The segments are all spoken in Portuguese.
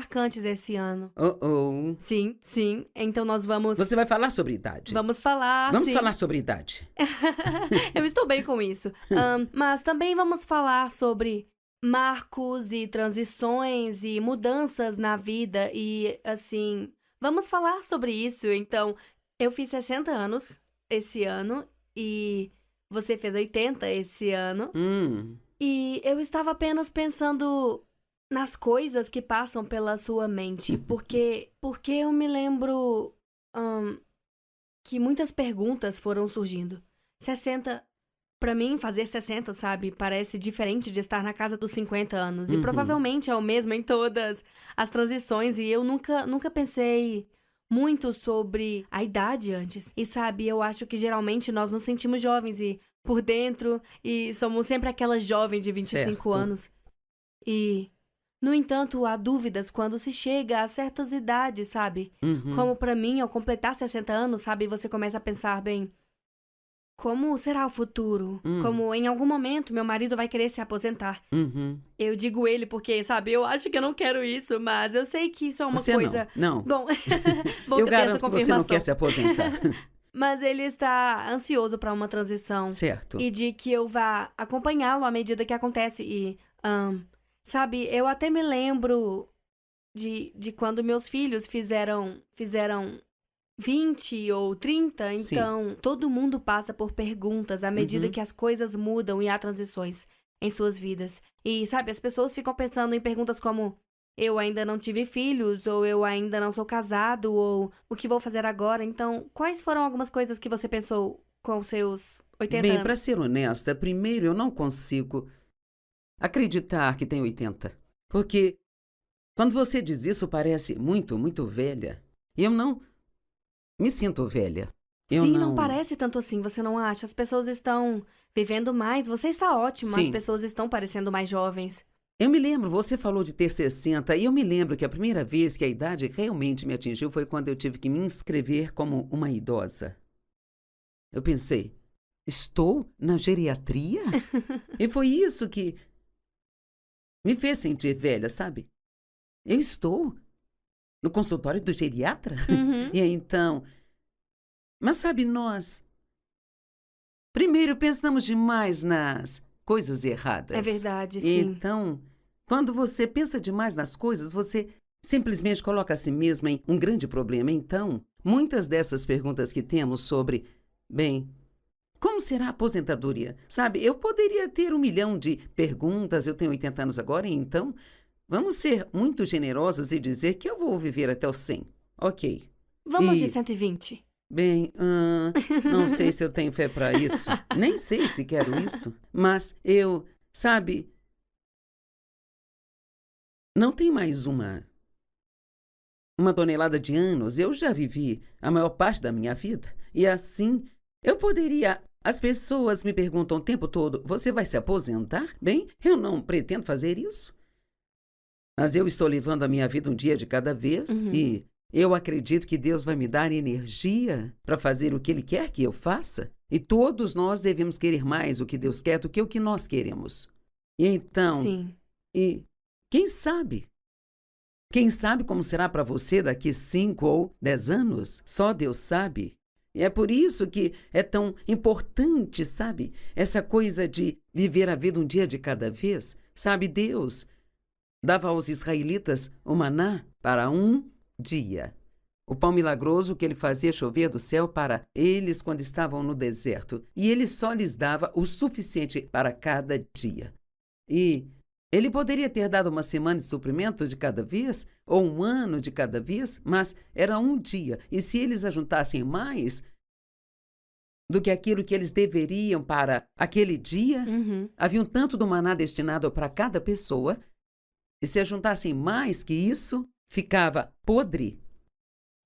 marcantes esse ano. Oh. Sim, sim. Então nós vamos... Você vai falar sobre idade? Vamos falar, Vamos sim. falar sobre idade. Eu estou bem com isso. Mas também vamos falar sobre marcos e transições e mudanças na vida e, assim... Vamos falar sobre isso. Então, eu fiz 60 anos esse ano e você fez 80 esse ano. E eu estava apenas pensando nas coisas que passam pela sua mente. Porque eu me lembro que muitas perguntas foram surgindo. 60, pra mim, fazer 60, sabe, parece diferente de estar na casa dos 50 anos. E provavelmente é o mesmo em todas as transições. E eu nunca pensei muito sobre a idade antes. E sabe, eu acho que geralmente nós nos sentimos jovens e por dentro, e somos sempre aquela jovem de 25 anos. E, no entanto, há dúvidas quando se chega a certas idades, sabe? Como pra mim, ao completar 60 anos, sabe, você começa a pensar, bem, como será o futuro? Como em algum momento meu marido vai querer se aposentar. Eu digo ele porque, sabe, eu acho que eu não quero isso, mas eu sei que isso é uma você coisa... Não. Bom, bom eu que garanto que você não quer se aposentar. Mas ele está ansioso para uma transição. Certo. E de que eu vá acompanhá-lo à medida que acontece. E, sabe, eu até me lembro de quando meus filhos fizeram 20 ou 30. Então, todo mundo passa por perguntas à medida que as coisas mudam e há transições em suas vidas. E, sabe, as pessoas ficam pensando em perguntas como... Eu ainda não tive filhos, ou eu ainda não sou casado, ou o que vou fazer agora. Então, quais foram algumas coisas que você pensou com seus 80 anos? Bem, para ser honesta, primeiro eu não consigo acreditar que tem 80. Porque quando você diz isso, parece muito, muito velha. Eu não me sinto velha. Sim, não parece tanto assim, você não acha? As pessoas estão vivendo mais, você está ótima, as pessoas estão parecendo mais jovens. Eu me lembro, você falou de ter 60, e eu me lembro que a primeira vez que a idade realmente me atingiu foi quando eu tive que me inscrever como uma idosa. Eu pensei, estou na geriatria? E foi isso que me fez sentir velha, sabe? Eu estou no consultório do geriatra? E então... Mas sabe, nós... Primeiro pensamos demais nas coisas erradas. É verdade, sim. Então... Quando você pensa demais nas coisas, você simplesmente coloca a si mesma em um grande problema. Então, muitas dessas perguntas que temos sobre, bem, como será a aposentadoria? Sabe, eu poderia ter 1 milhão de perguntas, eu tenho 80 anos agora, e então, vamos ser muito generosas e dizer que eu vou viver até os 100. Ok. Vamos de 120. Bem, não sei se eu tenho fé para isso. Nem sei se quero isso. Mas eu, sabe... Não tem mais uma tonelada de anos. Eu já vivi a maior parte da minha vida. E assim, eu poderia... As pessoas me perguntam o tempo todo, você vai se aposentar? Bem, eu não pretendo fazer isso. Mas eu estou levando a minha vida um dia de cada vez. E eu acredito que Deus vai me dar energia para fazer o que Ele quer que eu faça. E todos nós devemos querer mais o que Deus quer do que o que nós queremos. E então... Sim. E... Quem sabe? Quem sabe como será para você daqui 5 ou 10 anos? Só Deus sabe. E é por isso que é tão importante, sabe? Essa coisa de viver a vida um dia de cada vez. Sabe, Deus dava aos israelitas o maná para um dia. O pão milagroso que ele fazia chover do céu para eles quando estavam no deserto. E ele só lhes dava o suficiente para cada dia. E... Ele poderia ter dado 1 semana de suprimento de cada vez, ou 1 ano de cada vez, mas era um dia. E se eles ajuntassem mais do que aquilo que eles deveriam para aquele dia, havia um tanto do maná destinado para cada pessoa, e se ajuntassem mais que isso, ficava podre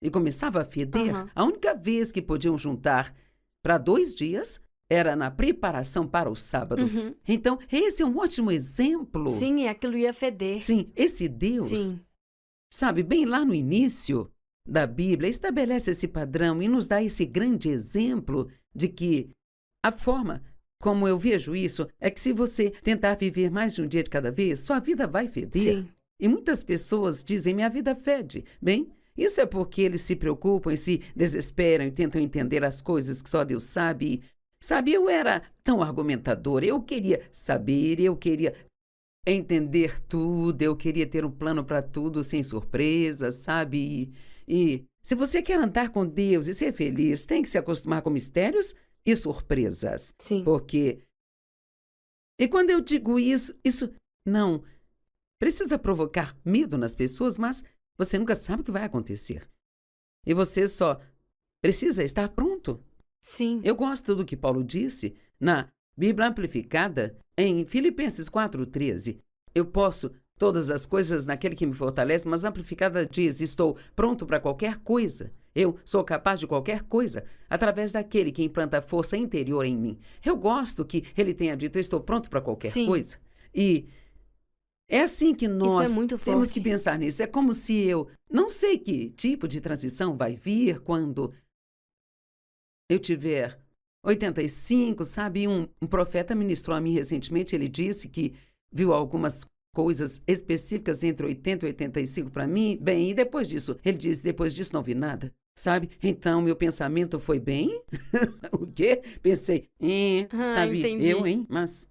e começava a feder. A única vez que podiam juntar para 2 dias... Era na preparação para o sábado. Então, esse é um ótimo exemplo. Sim, e aquilo ia feder. Sim, esse Deus, sabe, bem lá no início da Bíblia, estabelece esse padrão e nos dá esse grande exemplo de que a forma como eu vejo isso é que se você tentar viver mais de um dia de cada vez, sua vida vai feder. Sim. E muitas pessoas dizem, minha vida fede. Bem, isso é porque eles se preocupam e se desesperam e tentam entender as coisas que só Deus sabe. Sabe, eu era tão argumentadora, eu queria saber, eu queria entender tudo, eu queria ter um plano para tudo sem surpresas, sabe? E se você quer andar com Deus e ser feliz, tem que se acostumar com mistérios e surpresas. Sim. Porque... E quando eu digo isso não precisa provocar medo nas pessoas, mas você nunca sabe o que vai acontecer. E você só precisa estar pronto. Sim. Eu gosto do que Paulo disse na Bíblia Amplificada, em Filipenses 4,13. Eu posso todas as coisas naquele que me fortalece, mas a Amplificada diz, estou pronto para qualquer coisa. Eu sou capaz de qualquer coisa, através daquele que implanta força interior em mim. Eu gosto que ele tenha dito, eu estou pronto para qualquer Sim. coisa. E é assim que nós Isso é muito temos forte. que pensar nisso. É como se eu não sei que tipo de transição vai vir quando eu tiver 85, sabe? Um profeta ministrou a mim recentemente, ele disse que viu algumas coisas específicas entre 80 e 85 para mim. Bem, e depois disso, ele disse, depois disso não vi nada, sabe? Então, meu pensamento foi bem... O quê? Pensei, sabe, entendi. eu, hein? Mas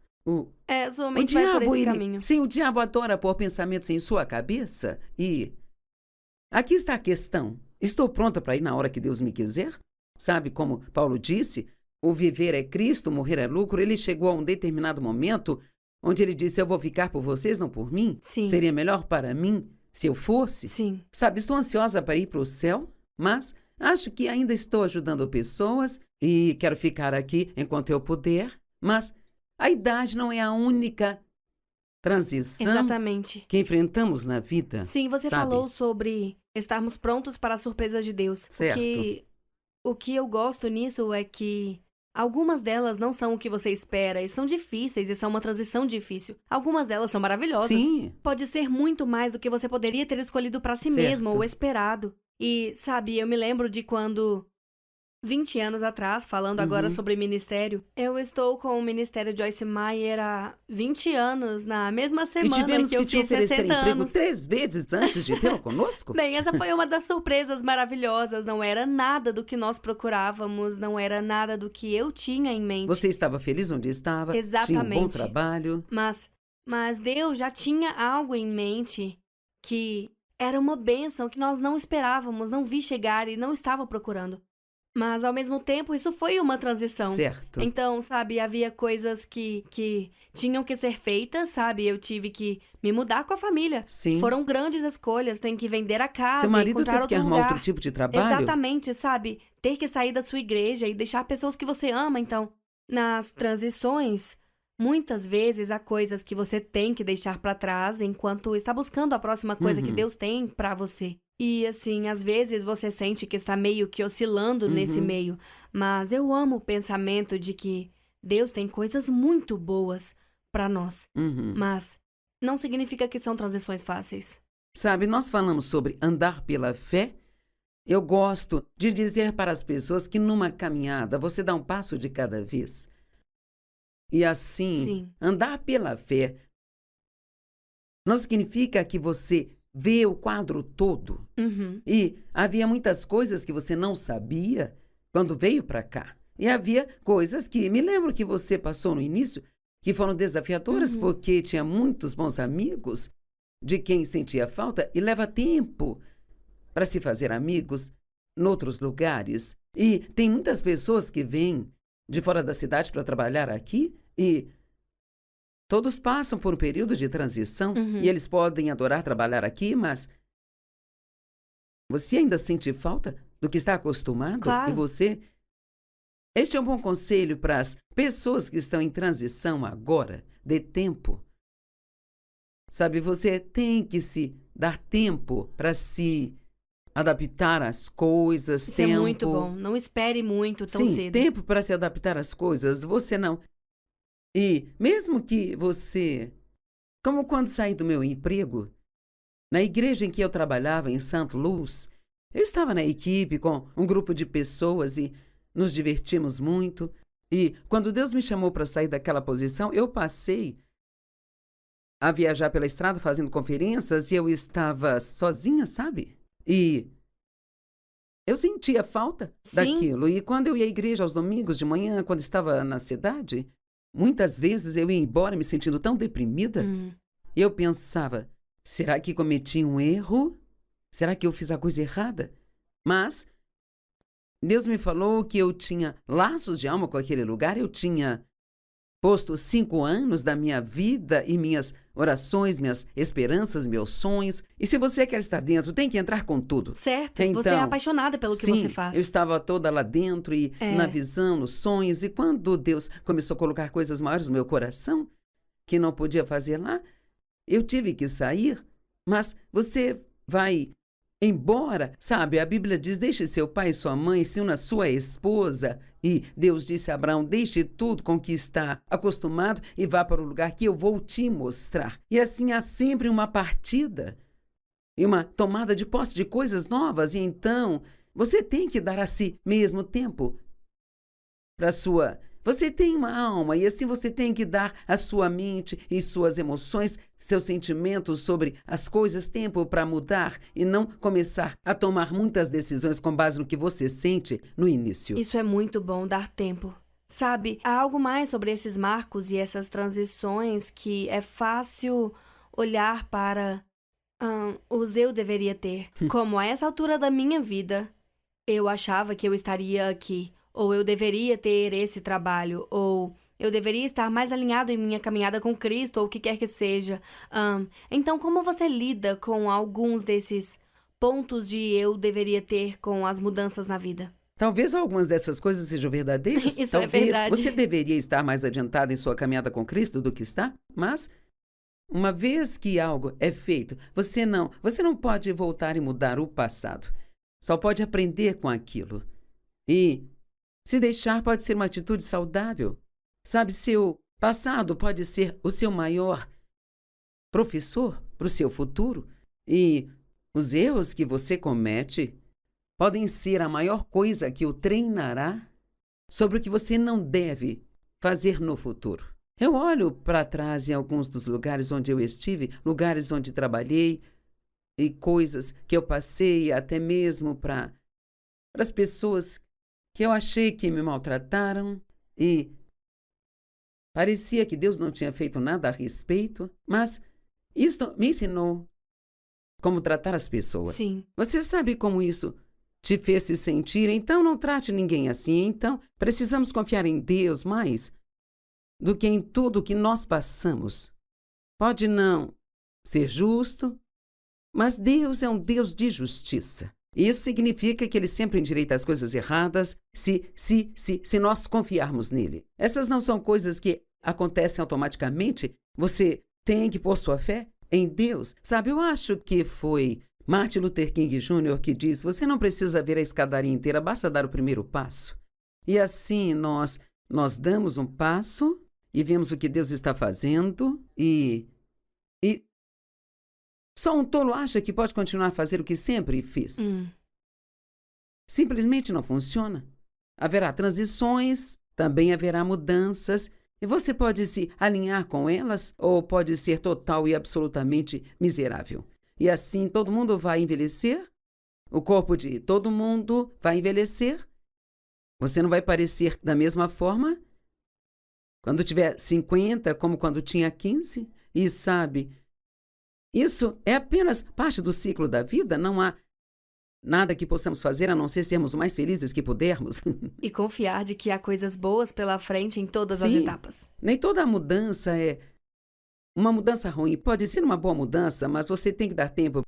Sua o mente vai por diabo, esse caminho. sim, o diabo adora pôr pensamentos em sua cabeça e... Aqui está a questão. Estou pronta para ir na hora que Deus me quiser? Sabe, como Paulo disse, o viver é Cristo, morrer é lucro. Ele chegou a um determinado momento onde ele disse, eu vou ficar por vocês, não por mim? Sim. Seria melhor para mim se eu fosse? Sim. Sabe, estou ansiosa para ir para o céu, mas acho que ainda estou ajudando pessoas e quero ficar aqui enquanto eu puder. Mas a idade não é a única transição Exatamente. que enfrentamos na vida. Sim, você sabe? falou sobre estarmos prontos para as surpresas de Deus. Certo. O que eu gosto nisso é que algumas delas não são o que você espera e são difíceis e são uma transição difícil. Algumas delas são maravilhosas. Sim. Pode ser muito mais do que você poderia ter escolhido para si Certo. mesmo ou esperado. E, sabe, eu me lembro de quando 20 anos atrás, falando agora sobre ministério, eu estou com o Ministério Joyce Meyer há 20 anos, na mesma E semana tivemos que eu que te fiz oferecer 60 emprego anos. 3 vezes antes de tê-lo conosco? Bem, essa foi uma das surpresas maravilhosas. Não era nada do que nós procurávamos, não era nada do que eu tinha em mente. Você estava feliz onde estava? Tinha um bom Exatamente. trabalho? Mas Deus já tinha algo em mente que era uma bênção que nós não esperávamos, não vi chegar e não estava procurando. Mas, ao mesmo tempo, isso foi uma transição. Certo. Então, sabe, havia coisas que tinham que ser feitas, sabe? Eu tive que me mudar com a família. Sim. Foram grandes escolhas, tem que vender a casa, Seu marido encontrar teve que outro arrumar lugar. outro tipo de trabalho? Exatamente, sabe? Ter que sair da sua igreja e deixar pessoas que você ama, então. Nas transições, muitas vezes há coisas que você tem que deixar pra trás enquanto está buscando a próxima coisa que Deus tem pra você. E, assim, às vezes você sente que está meio que oscilando nesse meio. Mas eu amo o pensamento de que Deus tem coisas muito boas pra nós. Mas não significa que são transições fáceis. Sabe, nós falamos sobre andar pela fé. Eu gosto de dizer para as pessoas que numa caminhada você dá um passo de cada vez. E assim, Sim. andar pela fé não significa que você vê o quadro todo. E havia muitas coisas que você não sabia quando veio para cá. E havia coisas que, me lembro que você passou no início, que foram desafiadoras porque tinha muitos bons amigos de quem sentia falta e leva tempo para se fazer amigos noutros lugares. E tem muitas pessoas que vêm de fora da cidade para trabalhar aqui e todos passam por um período de transição e eles podem adorar trabalhar aqui, mas você ainda sente falta do que está acostumado? Claro. E você... Este é um bom conselho para as pessoas que estão em transição agora. Dê tempo. Sabe, você tem que se dar tempo para se adaptar às coisas. Isso tempo... é muito bom. Não espere muito tão Sim, cedo. tempo para se adaptar às coisas. Você não... E mesmo que você... Como quando saí do meu emprego, na igreja em que eu trabalhava, em St. Louis, eu estava na equipe com um grupo de pessoas e nos divertimos muito. E quando Deus me chamou para sair daquela posição, eu passei a viajar pela estrada fazendo conferências e eu estava sozinha, sabe? E eu sentia falta Sim. daquilo. E quando eu ia à igreja aos domingos de manhã, quando estava na cidade, muitas vezes eu ia embora me sentindo tão deprimida. E eu pensava, será que cometi um erro? Será que eu fiz a coisa errada? Mas Deus me falou que eu tinha laços de alma com aquele lugar, eu tinha posto 5 anos da minha vida e minhas orações, minhas esperanças, meus sonhos. E se você quer estar dentro, tem que entrar com tudo. Certo. Então, Você é apaixonada pelo que sim, você faz. eu estava toda lá dentro e na visão, nos sonhos. E quando Deus começou a colocar coisas maiores no meu coração, que não podia fazer lá, eu tive que sair. Mas você vai embora, sabe? A Bíblia diz, deixe seu pai e sua mãe, se una sua esposa. E Deus disse a Abraão, deixe tudo com que está acostumado e vá para o lugar que eu vou te mostrar. E assim há sempre uma partida e uma tomada de posse de coisas novas. E então você tem que dar a si mesmo tempo para sua... Você tem uma alma e assim você tem que dar à sua mente e suas emoções, seus sentimentos sobre as coisas, tempo para mudar e não começar a tomar muitas decisões com base no que você sente no início. Isso é muito bom, dar tempo. Sabe, há algo mais sobre esses marcos e essas transições que é fácil olhar para os eu deveria ter. Como a essa altura da minha vida, eu achava que eu estaria aqui. Ou eu deveria ter esse trabalho, ou eu deveria estar mais alinhado em minha caminhada com Cristo, ou o que quer que seja. Então, como você lida com alguns desses pontos de eu deveria ter com as mudanças na vida? Talvez algumas dessas coisas sejam verdadeiras. Isso é Talvez verdade. você deveria estar mais adiantado em sua caminhada com Cristo do que está, mas uma vez que algo é feito, você não pode voltar e mudar o passado. Só pode aprender com aquilo. E se deixar pode ser uma atitude saudável. Sabe, seu passado pode ser o seu maior professor para o seu futuro. E os erros que você comete podem ser a maior coisa que o treinará sobre o que você não deve fazer no futuro. Eu olho para trás em alguns dos lugares onde eu estive, lugares onde trabalhei e coisas que eu passei até mesmo para as pessoas que eu achei que me maltrataram e parecia que Deus não tinha feito nada a respeito, mas isso me ensinou como tratar as pessoas. Sim. Você sabe como isso te fez se sentir? Então não trate ninguém assim. Então precisamos confiar em Deus mais do que em tudo que nós passamos. Pode não ser justo, mas Deus é um Deus de justiça. Isso significa que Ele sempre endireita as coisas erradas se nós confiarmos nele. Essas não são coisas que acontecem automaticamente. Você tem que pôr sua fé em Deus. Sabe, eu acho que foi Martin Luther King Jr. que diz, você não precisa ver a escadaria inteira, basta dar o primeiro passo. E assim nós damos um passo e vemos o que Deus está fazendo e só um tolo acha que pode continuar a fazer o que sempre fez. Simplesmente não funciona. Haverá transições, também haverá mudanças, e você pode se alinhar com elas ou pode ser total e absolutamente miserável. E assim todo mundo vai envelhecer, o corpo de todo mundo vai envelhecer, você não vai parecer da mesma forma quando tiver 50 como quando tinha 15, e sabe... Isso é apenas parte do ciclo da vida, não há nada que possamos fazer a não ser sermos o mais felizes que pudermos. E confiar de que há coisas boas pela frente em todas as Sim. etapas. Nem toda mudança é uma mudança ruim. Pode ser uma boa mudança, mas você tem que dar tempo